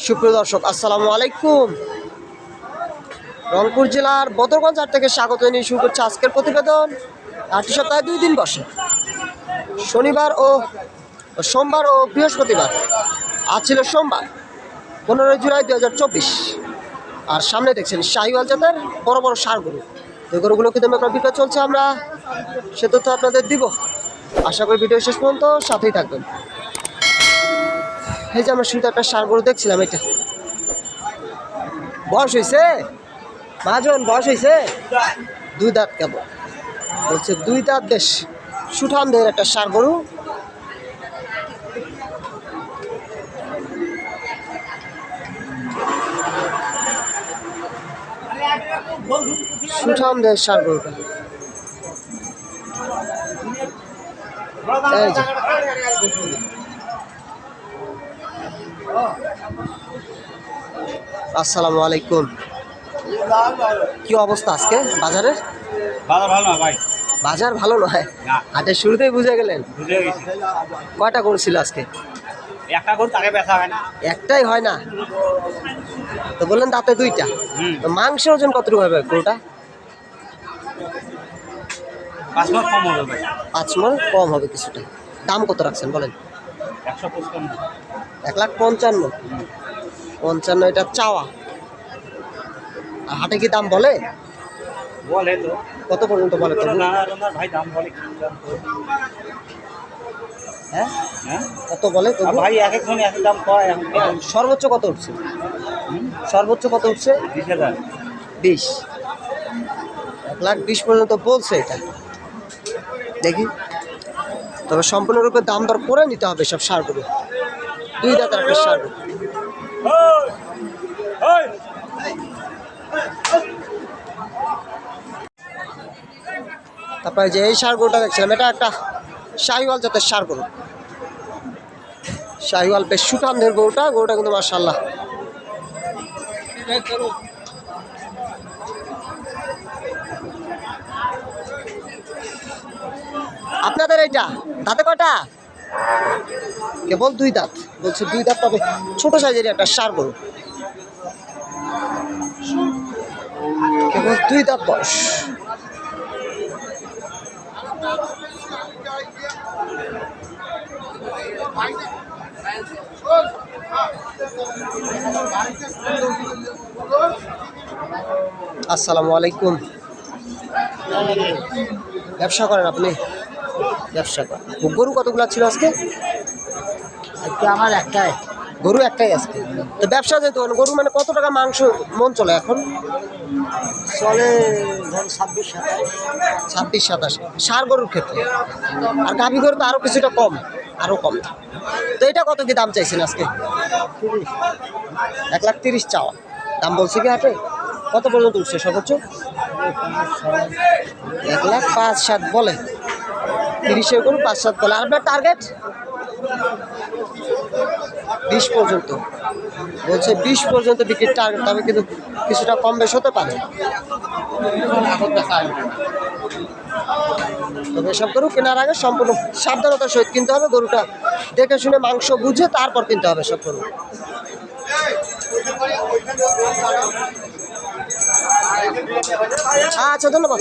সুপ্রিয় দর্শক, আসসালামু আলাইকুম। রংপুর জেলার বদরগঞ্জ হাট থেকে স্বাগত জানিয়ে শুরু করছে আজকের প্রতিবেদন। হাটটি সপ্তাহে 2 দিন বসে, শনিবার ও সোমবার ও বৃহস্পতিবার। আজ ছিল সোমবার 15 জুলাই 2024। আর সামনে দেখছেন শাহিওয়াল জাতের বড় বড় ষাঁড় গরু। এই গরুগুলো কিন্তু বিক্রয় চলছে, আমরা সে তথ্য আপনাদের দিব। আশা করি ভিডিও শেষ পর্যন্ত সাথেই থাকবেন। এই যে আমরা শুধু একটা ষাঁড় গরু দেখছিলাম, এটা বয়স হয়েছে মহাজন, বয়স হয়েছে 2 দাঁত। কেবল বলছে 2 দাঁত, বেশ সুঠাম দেহের একটা ষাঁড় গরু। সুঠাম দেহের ষাঁড় গরুটা। এই যে আসসালামু আলাইকুম। কি অবস্থা আজকে বাজারের? বাজার ভালো না ভাই। বাজার ভালো নয়, হাটের শুরুতেই বুঝে গেলেন। বুঝে গেছি। কয়টা করেছিল আজকে? একটা গরু তাকে বেচা হয় না। একটাই হয় না তো বললেন, দাঁতে 2টা। তো মাংসের ওজন কতটুকু হবে গরুটা? 5 মণ কম হবে ভাই। 5 মণ কম হবে কিছুটা। দাম কত রাখছেন বলেন? 155। 1,55,55 এটা চাওয়া। আর হাটে কি দাম বলে? বলে তো কত পর্যন্ত বলে তো? না ভাই, দাম বলে কি দাম? হ্যাঁ, হ্যাঁ কত বলে তো ভাই? এক একজন এক দাম কয়। এখন সর্বোচ্চ কত উঠছে? সর্বোচ্চ কত উঠছে? 20,000। 20। 1,20,000 পর্যন্ত বলছে এটা। দেখি, তবে সম্পূর্ণরূপে দাম দর করে নিতে হবে সব ষাঁড়গুলো। 2 দাঁতের একটা ষাঁড়। তারপরে যে এই ষাঁড় গরুটা দেখছিলাম, এটা একটা শাহিওয়াল জাতের ষাঁড় গরু। শাহিওয়াল বেশ সুঠাম দেহের গরুটা কিন্তু মাশাআল্লাহ। আপনাদের এইটা দাঁতে কয়টা? কেবল 2 দাঁত। বলছে 2 দাঁত, তবে ছোট সাইজের একটা ষাঁড় গরু। কেবল 2 দাঁত বয়স। আসসালামু আলাইকুম। ব্যবসা করেন আপনি? ব্যবসা করেন। গরু কতগুলো ছিল আজকে? আমার একটাই গরু একটাই আজকে। তো ব্যবসা যেহেতু গরু, মানে কত টাকা মাংস মন চলে এখন? চলে ধর 26-27। 26-27 ষাঁড় গরুর ক্ষেত্রে। আর গাভী গরু তো আরো কিছুটা কম, আরো কম। তো এটা কত কি দাম চাইছেন আজকে? 1,30,000 চাওয়া। দাম বলছে কি হাটে? কত পর্যন্ত উঠছে সর্বোচ্চ? 1,05,000 বলে। 30-এর গরু 5-7 বলে। আর আপনার টার্গেট 20 পর্যন্ত বলছে। 20 পর্যন্ত বিক্রির টার্গেট, তবে কিন্তু কিছুটা কম বেশ হতে পারে। তবে এসব গরু কেনার আগে সম্পূর্ণ সাবধানতার সহিত কিনতে হবে। গরুটা দেখে শুনে মাংস বুঝে তারপর কিনতে হবে সব গরু। আচ্ছা, ধন্যবাদ।